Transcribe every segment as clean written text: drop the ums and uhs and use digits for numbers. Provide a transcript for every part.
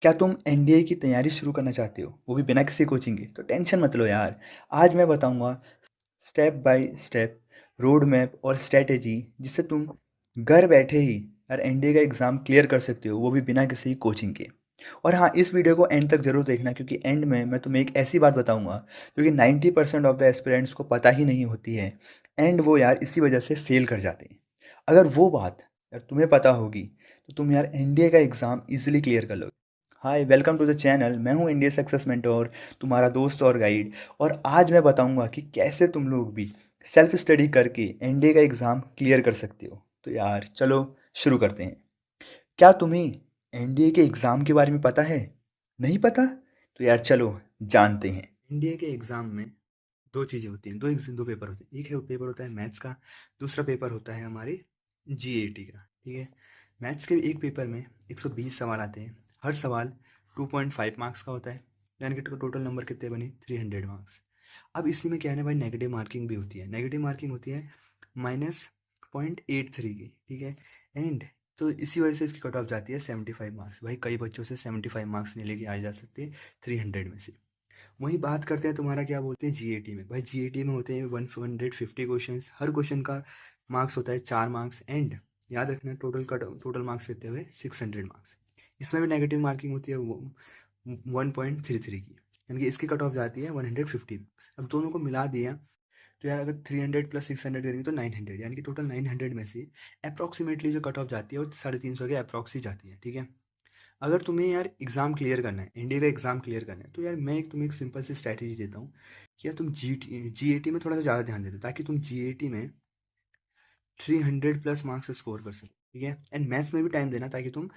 क्या तुम एनडीए की तैयारी शुरू करना चाहते हो, वो भी बिना किसी कोचिंग के? तो टेंशन मत लो यार। आज मैं बताऊंगा step by step road map और स्ट्रेटेजी, जिससे तुम घर बैठे ही यार एनडीए का एग्ज़ाम क्लियर कर सकते हो, वो भी बिना किसी कोचिंग के। और हाँ, इस वीडियो को एंड तक ज़रूर देखना, क्योंकि एंड में मैं तुम्हें एक ऐसी बात बताऊंगा जो कि 90% ऑफ द एस्पिरेंट्स को पता ही नहीं होती है, एंड वो यार इसी वजह से फेल कर जाते हैं। अगर वो बात यार तुम्हें पता होगी तो तुम यार एनडीए का एग्ज़ाम इजीली क्लियर कर लोगे। हाय, वेलकम टू द चैनल। मैं हूँ इंडिया सक्सेस मेंटोर, तुम्हारा दोस्त और गाइड। और आज मैं बताऊंगा कि कैसे तुम लोग भी सेल्फ स्टडी करके एनडीए का एग्ज़ाम क्लियर कर सकते हो। तो यार चलो शुरू करते हैं। क्या तुम्हें एनडीए के एग्ज़ाम के बारे में पता है? नहीं पता? तो यार चलो जानते हैं। एनडीए के एग्ज़ाम में दो चीज़ें होती हैं, दो पेपर होते हैं। एक है पेपर होता है मैथ्स का, दूसरा पेपर होता है हमारे जीएटी का। ठीक है। मैथ्स के एक पेपर में 120 सवाल आते हैं। हर सवाल 2.5 मार्क्स का होता है, यानी कि टोटल नंबर कितने बने? 300 मार्क्स। अब इसी में क्या है ना भाई, नेगेटिव मार्किंग भी होती है। नेगेटिव मार्किंग होती है -0.83 की। ठीक है। एंड तो इसी वजह से इसकी कट ऑफ जाती है 75 मार्क्स। भाई कई बच्चों से 75 मार्क्स नहीं लेके आ जा सकते 300 में से। वही बात करते हैं तुम्हारा क्या बोलते हैं जीएटी में। भाई जीएटी में होते हैं 150 क्वेश्चन। हर क्वेश्चन का मार्क्स होता है 4 मार्क्स। एंड याद रखना, टोटल मार्क्स लेते हुए 600 मार्क्स। इसमें भी नेगेटिव मार्किंग होती है 1.33 की, यानी कि इसकी कट ऑफ जाती है 150 मार्क्स। अब दोनों को मिला दिया तो यार अगर 300 प्लस 600 करेंगे तो 900, यानी कि टोटल 900 में से अप्रॉक्सीमेटली जो कट ऑफ जाती है वो 350 के अप्रॉक्स ही जाती है। ठीक है। अगर तुम्हें यार एग्ज़ाम क्लियर करना है, इंडिया का एग्ज़ाम क्लियर करना है, तो यार मैं तुम्हें एक सिंपल सी स्ट्रैटेजी देता हूँ कि यार तुम जीएटी में थोड़ा सा ज़्यादा ध्यान दे दो, ताकि तुम जीएटी में 300 प्लस मार्क्स स्कोर कर सको। ठीक है। एंड मैथ्स में भी टाइम देना, ताकि तुम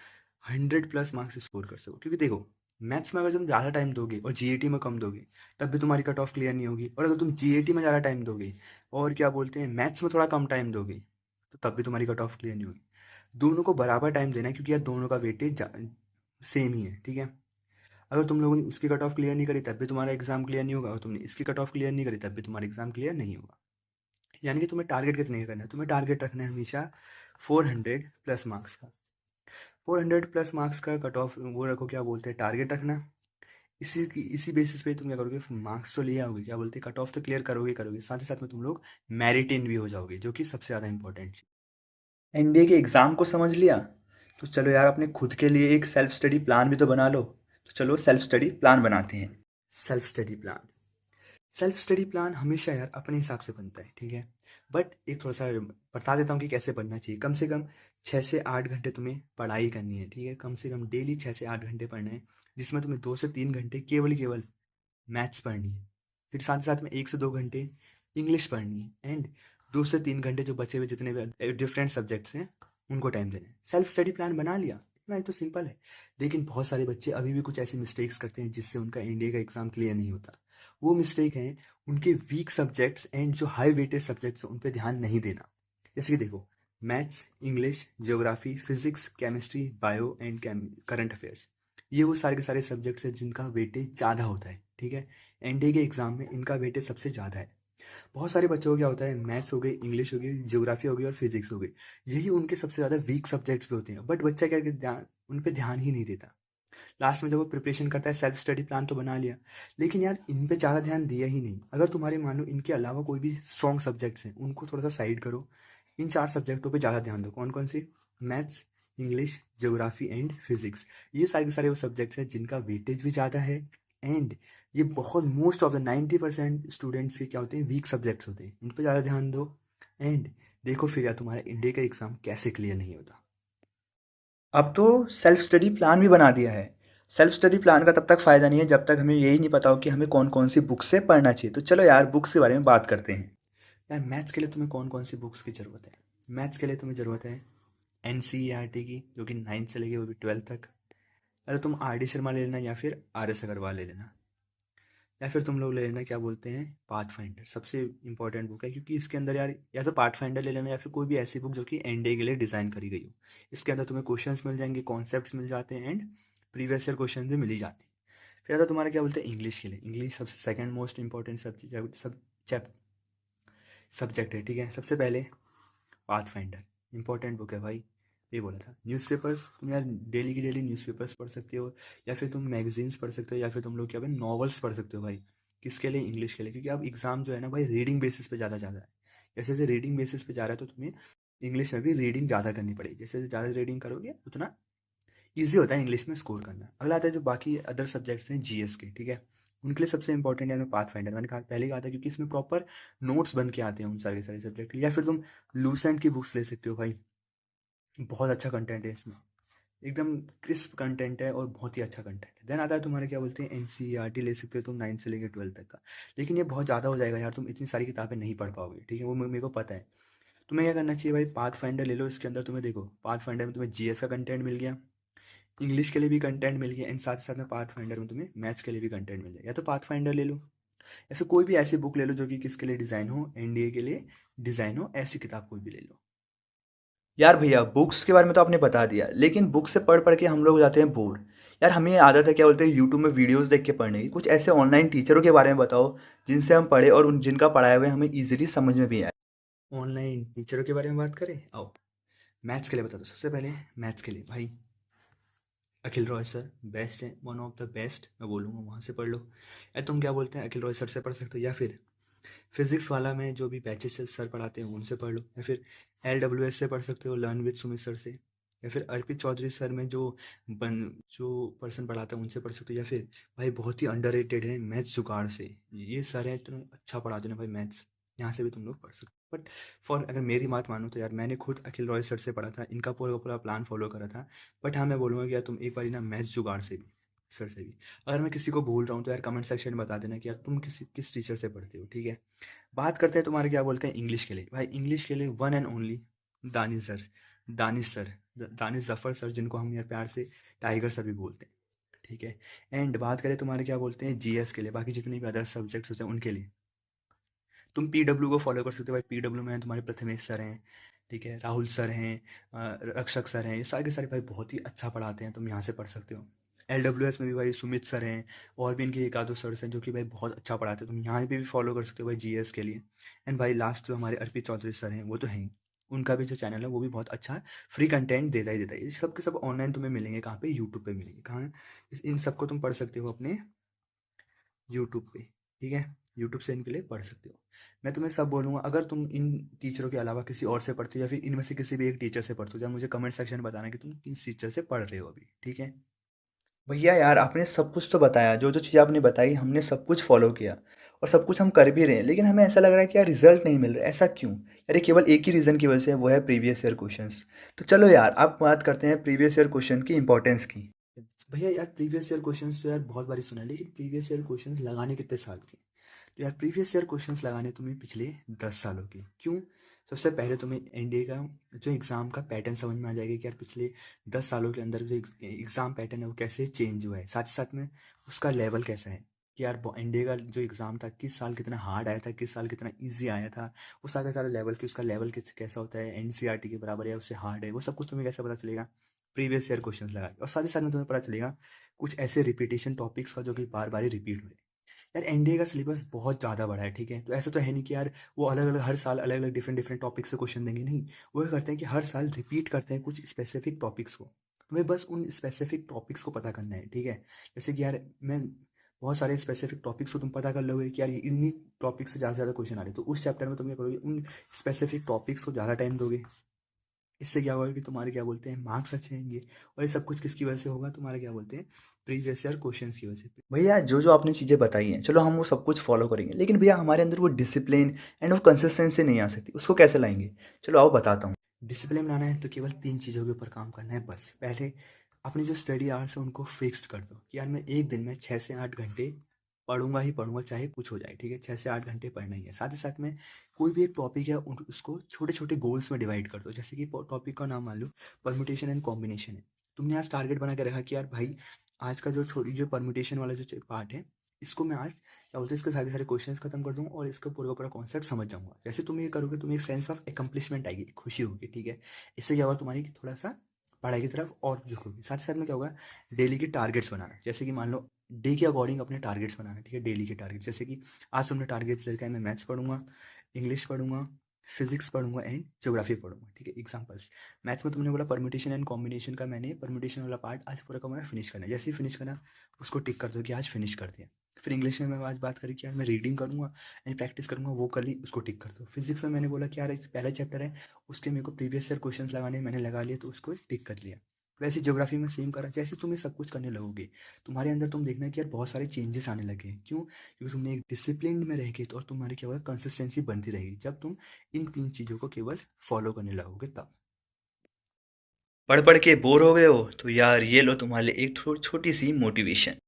100 प्लस मार्क्स स्कोर कर सको। क्योंकि देखो, मैथ्स में अगर तुम ज़्यादा टाइम दोगे और जीएटी में कम दोगे, तब भी तुम्हारी कट ऑफ क्लियर नहीं होगी। और अगर तुम जीएटी में ज़्यादा टाइम दोगे और क्या बोलते हैं मैथ्स में थोड़ा कम टाइम दोगे, तो तब भी तुम्हारी कट ऑफ क्लियर नहीं होगी। दोनों को बराबर टाइम देना है, क्योंकि यार दोनों का वेटेज सेम ही है। ठीक है। अगर तुम लोगों ने इसकी कट ऑफ क्लियर नहीं करी तब भी तुम्हारा एग्जाम क्लियर नहीं होगा, और तुमने इसकी कट ऑफ क्लियर नहीं करी तब भी तुम्हारा एग्जाम क्लियर नहीं होगा। यानी कि तुम्हें टारगेट कितने का करना है? तुम्हें टारगेट रखना है हमेशा 400 प्लस मार्क्स का। 400 प्लस मार्क्स का कट ऑफ वो रखो, क्या बोलते हैं, टारगेट रखना। इसी बेसिस पे तुम क्या करोगे, मार्क्स तो ले आओगे, क्या बोलते हैं, कट ऑफ तो क्लियर करोगे करोगे, साथ ही साथ में तुम लोग मेरिट इन भी हो जाओगे, जो कि सबसे ज़्यादा इंपॉर्टेंट। एनडीए के एग्ज़ाम को समझ लिया? तो चलो यार अपने खुद के लिए एक सेल्फ स्टडी प्लान भी तो बना लो। तो चलो सेल्फ स्टडी प्लान बनाते हैं। Self study plan. Self study plan हमेशा यार अपने हिसाब से बनता है। ठीक है। बट एक थोड़ा सा बता देता हूँ कि कैसे बनना चाहिए। कम से कम 6 से 8 घंटे तुम्हें पढ़ाई करनी है। ठीक है। कम से कम डेली 6 से 8 घंटे पढ़ना है, जिसमें तुम्हें 2 से 3 घंटे केवल मैथ्स पढ़नी है। फिर साथ ही साथ में 1 से 2 घंटे इंग्लिश पढ़नी है। एंड 2 से 3 घंटे जो बचे हुए जितने भी डिफरेंट सब्जेक्ट्स हैं, उनको टाइम देना है। सेल्फ स्टडी प्लान बना लिया, इतना ही तो सिंपल है। लेकिन बहुत सारे बच्चे अभी भी कुछ ऐसी मिस्टेक्स करते हैं जिससे उनका इंडिया का एग्ज़ाम क्लियर नहीं होता। वो मिस्टेक है उनके वीक सब्जेक्ट्स एंड जो हाई वेटेज सब्जेक्ट्स हैं उन पर ध्यान नहीं देना। जैसे कि देखो, maths, English, geography, physics, chemistry, bio and current affairs, ये वो सारे के सारे सब्जेक्ट्स हैं जिनका वेटेज ज़्यादा होता है। ठीक है। एनडीए के एग्ज़ाम में इनका वेटेज सबसे ज़्यादा है। बहुत सारे बच्चों को क्या होता है, मैथ्स हो गई, इंग्लिश हो गई, ज्योग्राफी हो गई और फिजिक्स हो गई, यही उनके सबसे ज़्यादा वीक सब्जेक्ट्स भी होते हैं। बट बच्चा क्या ध्यान उन पर ध्यान ही नहीं देता। लास्ट में जब वो प्रिपरेशन करता है, सेल्फ स्टडी प्लान तो बना लिया, लेकिन यार इन पे ज़्यादा ध्यान दिया ही नहीं। अगर तुम्हारे मान लो इनके अलावा कोई भी स्ट्रॉन्ग सब्जेक्ट्स हैं, उनको थोड़ा सा साइड करो। इन 4 सब्जेक्टों पे ज़्यादा ध्यान दो। कौन कौन से? Maths, English, geography and physics. ये सारे के सारे वो सब्जेक्ट्स हैं जिनका वेटेज भी ज़्यादा है। एंड ये बहुत मोस्ट ऑफ द 90% स्टूडेंट्स के क्या होते हैं, वीक सब्जेक्ट्स होते हैं। इन पर ज़्यादा ध्यान दो। एंड देखो फिर यार तुम्हारा इंडिया का एग्ज़ाम कैसे क्लियर नहीं होता। अब तो सेल्फ स्टडी प्लान भी बना दिया है। सेल्फ स्टडी प्लान का तब तक फ़ायदा नहीं है जब तक हमें यही नहीं पता हो कि हमें कौन कौन सी बुक से पढ़ना चाहिए। तो चलो यार बुक्स के बारे में बात करते हैं। यार मैथ्स के लिए तुम्हें कौन कौन सी बुक्स की ज़रूरत है? मैथ्स के लिए तुम्हें ज़रूरत है एनसीईआरटी की, जो कि 9th से लेके वो भी 12th तक। अरे तुम आर डी शर्मा ले लेना, या फिर आर एस अग्रवाल ले लेना, या फिर तुम लोग ले लेना क्या बोलते हैं, पाथ फाइंडर। सबसे इंपॉर्टेंट बुक है, क्योंकि इसके अंदर यार या तो पाथ फाइंडर ले लेना, या फिर कोई भी ऐसी बुक जो कि एनडीए के लिए डिज़ाइन करी गई हो। इसके अंदर तुम्हें क्वेश्चंस मिल जाएंगे, कॉन्सेप्ट्स मिल जाते हैं, एंड प्रीवियस ईयर क्वेश्चन भी मिल ही जाते हैं। फिर आता तुम्हारा क्या बोलते हैं इंग्लिश के लिए। इंग्लिश सबसे सेकंड मोस्ट इंपॉर्टेंट सब्जेक्ट है। ठीक है। सबसे पहले पाथ फाइंडर इंपॉर्टेंट बुक है भाई। ये बोला था। न्यूज़पेपर्स तुम यार डेली की डेली न्यूज़पेपर्स पढ़ सकते हो, या फिर तुम मैगजीन्स पढ़ सकते हो, या फिर तुम लोग क्या भाई नॉवेल्स पढ़ सकते हो भाई। किसके लिए? इंग्लिश के लिए, क्योंकि अब एग्ज़ाम जो है ना भाई रीडिंग बेसिस पे ज़्यादा ज़्यादा है। जैसे जैसे रीडिंग बेसिस पे जा रहा है तो तुम्हें इंग्लिश में भी रीडिंग ज़्यादा करनी पड़ेगी। जैसे जैसे ज़्यादा रीडिंग करोगे उतना ईजी होता है इंग्लिश में स्कोर करना। अगला आता है जो बाकी अदर सब्जेक्ट्स हैं जीएस के, ठीक है। उनके लिए सबसे इंपॉर्टेंट है पाथ फाइंडर, मैंने कहा पहले कहा था, क्योंकि इसमें प्रॉपर नोट्स बन के आते हैं उन सारे के सारे सब्जेक्ट। या फिर तुम लूसेंट की बुक्स ले सकते हो भाई, बहुत अच्छा कंटेंट है इसमें, एकदम क्रिस्प कंटेंट है और बहुत ही अच्छा कंटेंट है। देन आता है तुम्हारे क्या बोलते हैं एनसीईआरटी ले सकते हो तुम 9 से लेकर 12 तक का। लेकिन ये बहुत ज़्यादा हो जाएगा यार, तुम इतनी सारी किताबें नहीं पढ़ पाओगे, ठीक है, वो मेरे को पता है। तुम्हें क्या करना चाहिए भाई, पाथ फाइंडर ले लो। इसके अंदर तुम्हें देखो, पाथ फाइंडर में तुम्हें जीएस का कंटेंट मिल गया, इंग्लिश के लिए भी कंटेंट मिल गया, एंड साथ ही साथ में पाथ फाइंडर में तुम्हें मैथ्स के लिए भी कंटेंट मिल जाएगा। या तो पाथ फाइंडर ले लो, या फिर कोई भी ऐसी बुक ले लो जो कि किसके लिए डिज़ाइन हो, एनडीए के लिए डिज़ाइन हो, ऐसी किताब कोई भी ले लो। यार भैया बुक्स के बारे में तो आपने बता दिया, लेकिन बुक से पढ़ पढ़ के हम लोग हो जाते हैं बोर। यार हमें ये आदत है क्या बोलते हैं यूट्यूब में वीडियोस देख के पढ़ने की। कुछ ऐसे ऑनलाइन टीचरों के बारे में बताओ जिनसे हम पढ़े और उन जिनका पढ़ाया हुआ हमें इजीली समझ में भी आए। ऑनलाइन टीचरों के बारे में बात करें, आओ मैथ्स के लिए बता दो। सबसे पहले मैथ्स के लिए भाई अखिल रॉय सर बेस्ट है, वन ऑफ द बेस्ट, मैं बोलूँगा वहाँ से पढ़ लो। या तुम क्या बोलते हैं अखिल रॉय सर से पढ़ सकते हो, या फिर फिजिक्स वाला में जो भी बैचेस से सर पढ़ाते हैं उनसे पढ़ लो, या फिर LWS से पढ़ सकते हो, लर्न विद सुमित सर से, या फिर अर्पित चौधरी सर में जो पर्सन पढ़ाता है उनसे पढ़ सकते हो, या फिर भाई बहुत ही अंडररेटेड है मैथ्स जुगाड़ से, ये सर है इतना अच्छा पढ़ाते हैं ना भाई मैथ्स, यहाँ से भी तुम लोग पढ़ सकते हो। बट फॉर अगर मेरी बात मानो तो यार मैंने खुद अखिल रॉय सर से पढ़ा था, इनका पूरा पूरा प्लान फॉलो करा था। बट हाँ मैं बोलूँगा कि यार तुम एक बार ना मैथ्स जुगाड़ से भी, सर से भी, अगर मैं किसी को भूल रहा हूँ तो यार कमेंट सेक्शन में बता देना कि यार तुम किस टीचर से पढ़ते हो, ठीक है। बात करते हैं तुम्हारे क्या बोलते हैं इंग्लिश के लिए। भाई इंग्लिश के लिए one and only Danish sir, Danish sir, Danish Zafar sir, जिनको हम यार प्यार से टाइगर सर भी बोलते हैं, ठीक है। एंड बात करें तुम्हारे क्या बोलते हैं जीएस के लिए, बाकी जितने भी अदर सब्जेक्ट्स होते हैं उनके लिए तुम पीडब्ल्यू को फॉलो कर सकते हो। भाई पीडब्ल्यू में तुम्हारे प्रथमेश सर हैं, ठीक है, राहुल सर हैं, रक्षक सर हैं, ये सारे के सारे भाई बहुत ही अच्छा पढ़ाते हैं, तुम यहाँ से पढ़ सकते हो। LWS में भी भाई सुमित सर हैं, और भी इनके एक आधो सर हैं जो कि भाई बहुत अच्छा पढ़ाते हैं, तुम यहाँ पे भी फॉलो कर सकते हो भाई जीएस के लिए। एंड भाई लास्ट जो हमारे अर्पित चौधरी सर हैं वो तो हैं ही, उनका भी जो चैनल है वो भी बहुत अच्छा फ्री कंटेंट देता ही देता है। ये सब के सब ऑनलाइन तुम्हें मिलेंगे, कहाँ पे? यूट्यूब पे मिलेंगे। कहाँ? इन सबको तुम पढ़ सकते हो अपने यूट्यूब पे, ठीक है। यूट्यूब से इनके लिए पढ़ सकते हो। मैं तुम्हें सब बोलूँगा, अगर तुम इन टीचरों के अलावा किसी और से पढ़ते हो, या फिर इनमें से किसी भी एक टीचर से पढ़ते हो, या मुझे कमेंट सेक्शन में बताना कि तुम किस टीचर से पढ़ रहे हो अभी, ठीक है। भैया यार आपने सब कुछ तो बताया, जो जो चीज़ आपने बताई हमने सब कुछ फॉलो किया और सब कुछ हम कर भी रहे हैं, लेकिन हमें ऐसा लग रहा है कि यार रिजल्ट नहीं मिल रहा है। ऐसा क्यों यार? ये केवल एक ही रीज़न की वजह से है, वो है प्रीवियस ईयर क्वेश्चंस। तो चलो यार आप बात करते हैं प्रीवियस ईयर क्वेश्चन की इंपॉर्टेंस की। भैया यार प्रीवियस ईयर क्वेश्चंस तो यार बहुत बारी सुना है, लेकिन प्रीवियस ईयर क्वेश्चंस लगाने कितने साल के? तो यार प्रीवियस ईयर क्वेश्चंस लगाने तुम्हें पिछले 10 सालों के। क्यों? सबसे पहले तुम्हें एनडीए का जो एग्ज़ाम का पैटर्न समझ में आ जाएगा कि यार पिछले 10 सालों के अंदर जो एग्ज़ाम पैटर्न है वो कैसे चेंज हुआ है, साथ ही साथ में उसका लेवल कैसा है, कि यार एनडीए का जो एग्ज़ाम था किस साल कितना हार्ड आया था, किस साल कितना ईजी आया था, वो सारे सारे लेवल की उसका लेवल कैसा होता है, एनसीईआरटी के बराबर है या उससे हार्ड है, वो सब कुछ तुम्हें कैसे पता चलेगा? प्रीवियस ईयर क्वेश्चन लगा के। और साथ ही साथ में तुम्हें पता चलेगा कुछ ऐसे रिपीटेशन टॉपिक्स का जो कि बार बार ही रिपीट हुए। यार एनडीए का सिलेबस बहुत ज़्यादा बड़ा है, ठीक है, तो ऐसा तो है नहीं कि यार वो अलग अलग हर साल अलग अलग डिफरेंट डिफरेंट टॉपिक से क्वेश्चन देंगे, नहीं। वो क्या करते हैं कि हर साल रिपीट करते हैं कुछ स्पेसिफिक टॉपिक्स को, तुम्हें बस उन स्पेसिफिक टॉपिक्स को पता करना है, ठीक है। जैसे कि यार मैं बहुत सारे स्पेसिफिक टॉपिक्स को तुम पता कर लोगे कि यार इन्हीं टॉपिक से ज़्यादा कक्वेश्चन आ रहे हैं, तो उस चैप्टर में तुम क्या करोगे, उन स्पेसिफिक टॉपिक्स को ज़्यादा टाइम दोगे। इससे क्या होगा कि तुम्हारे क्या बोलते हैं मार्क्स अच्छे आएंगे। और ये सब कुछ किसकी वजह से होगा? तुम्हारे क्या बोलते हैं प्रीवियस ईयर क्वेश्चन की वजह से। भैया जो जो आपने चीज़ें बताई हैं चलो हम वो सब कुछ फॉलो करेंगे, लेकिन भैया हमारे अंदर वो डिसिप्लिन एंड वो कंसिस्टेंसी नहीं आ सकती, उसको कैसे लाएंगे? चलो आओ बताता हूँ। डिसिप्लिन बनाना है तो केवल 3 चीज़ों के ऊपर काम करना है बस। पहले अपने जो स्टडी आवर्स है उनको फिक्स्ड कर दो कि यार मैं एक दिन में 6 से 8 घंटे पढ़ूंगा ही पढ़ूंगा, चाहे कुछ हो जाए, ठीक है, 6 से 8 घंटे पढ़ना ही है। साथ ही साथ में कोई भी एक टॉपिक है उसको छोटे छोटे गोल्स में डिवाइड कर दो। जैसे कि टॉपिक का नाम मान लो परमुटेशन एंड कॉम्बिनेशन है, तुमने आज टारगेट बना के रखा कि यार भाई आज का जो छोटी जो परमुटेशन वाला जो पार्ट है, इसको मैं आज क्या बोलते हैं इसके सारे सारे क्वेश्चंस खत्म कर दूंगा और इसका पूरा का पूरा कॉन्सेप्ट समझ जाऊंगा। जैसे तुम ये करोगे तुम्हें एक सेंस ऑफ एकम्प्लिशमेंट आएगी, खुशी होगी, ठीक है। इससे क्या होगा तुम्हारी थोड़ा सा पढ़ाई की तरफ और झुकोगी। साथ ही साथ में क्या होगा, डेली के टारगेट्स बनाना। जैसे कि मान लो डे के अकॉर्डिंग अपने टारगेट्स बनाना, ठीक है, डेली के टारगेट। जैसे कि आज तुमने टारगेट्स लेकर मैं मैथ्स पढ़ूंगा, इंग्लिश पढ़ूंगा, फिजिक्स पढ़ूंगा एंड ज्योग्राफी पढ़ूंगा, ठीक है। एग्जांपल्स, मैथ्स में तुमने बोला परम्यूटेशन एंड कॉम्बिनेशन का, मैंने परम्यूटेशन वाला पार्ट आज पूरा का पूरा फिनिश करना है। जैसे ही फिनिश करना उसको टिक कर दो कि आज फिनिश कर दिया। फिर इंग्लिश में मैं आज बात करी कि यार मैं रीडिंग करूंगा एंड प्रैक्टिस करूंगा, वो कर ली, उसको टिक कर दो। फिजिक्स में मैंने बोला कि यार इस पहला चैप्टर है, उसके मेरे को प्रीवियस ईयर क्वेश्चंस लगाने हैं, मैंने लगा लिए तो उसको टिक कर लिया। वैसे ज्योग्राफी में सेम करा। जैसे तुम ये सब कुछ करने लगोगे, तुम्हारे अंदर तुम देखना कि यार बहुत सारे चेंजेस आने लगे हैं। क्यों? क्योंकि तुमने एक डिसिप्लिन में रह के तो, और तुम्हारी क्या होगा, कंसिस्टेंसी बनती रहेगी जब तुम इन 3 चीज़ों को केवल फॉलो करने लगोगे तब। पढ़ पढ़ के बोर हो गए हो तो यार ये लो तुम्हारे लिए एक छोटी सी मोटिवेशन।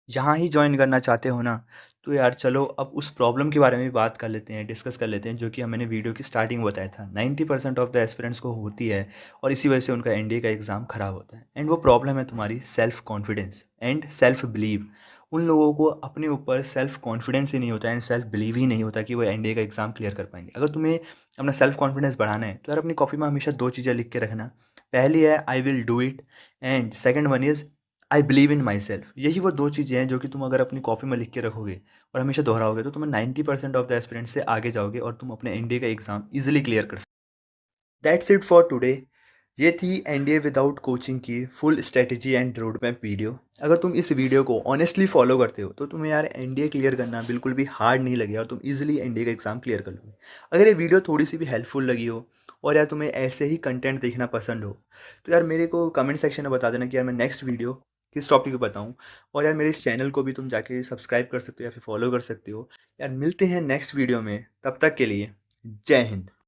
यहाँ ही जॉइन करना चाहते हो ना, तो यार चलो अब उस प्रॉब्लम के बारे में भी बात कर लेते हैं, डिस्कस कर लेते हैं, जो कि मैंने वीडियो की स्टार्टिंग में बताया था। 90% ऑफ द एस्पिरेंट्स को होती है और इसी वजह से उनका एनडीए का एग्ज़ाम खराब होता है। एंड वो प्रॉब्लम है तुम्हारी self confidence and self believe. उन लोगों को अपने ऊपर सेल्फ कॉन्फिडेंस ही नहीं होता एंड सेल्फ बिलीव ही नहीं होता कि वो एनडीए का एग्ज़ाम क्लियर कर पाएंगे। अगर तुम्हें अपना सेल्फ कॉन्फिडेंस बढ़ाना है तो यार अपनी कॉपी में हमेशा 2 चीज़ें लिख के रखना। पहली है I will do it, and second one is I believe in my self. यही वो 2 चीज़ें हैं जो कि तुम अगर अपनी कॉपी में लिख के रखोगे और हमेशा दोहराओगे तो तुम 90% ऑफ द एस्पिरेंट्स से आगे जाओगे और तुम अपने एनडीए का एग्ज़ाम ईजिली क्लियर कर सकते। That's it for today. ये थी एनडीए विदाउट कोचिंग की full strategy and road map video. अगर तुम इस वीडियो को ऑनेस्टली फॉलो करते हो तो तुम्हें यार एनडीए क्लियर करना बिल्कुल भी हार्ड नहीं लगेगा और तुम इजीली एनडीए का एग्ज़ाम क्लियर कर लोगे। अगर ये वीडियो थोड़ी सी भी हेल्पफुल लगी हो और यार तुम्हें ऐसे ही कंटेंट देखना पसंद हो तो यार मेरे को कमेंट सेक्शन में बता देना कि यार मैं नेक्स्ट वीडियो किस टॉपिक पे बताऊँ। और यार मेरे इस चैनल को भी तुम जाके सब्सक्राइब कर सकते हो या फिर फॉलो कर सकते हो। यार मिलते हैं नेक्स्ट वीडियो में, तब तक के लिए जय हिंद।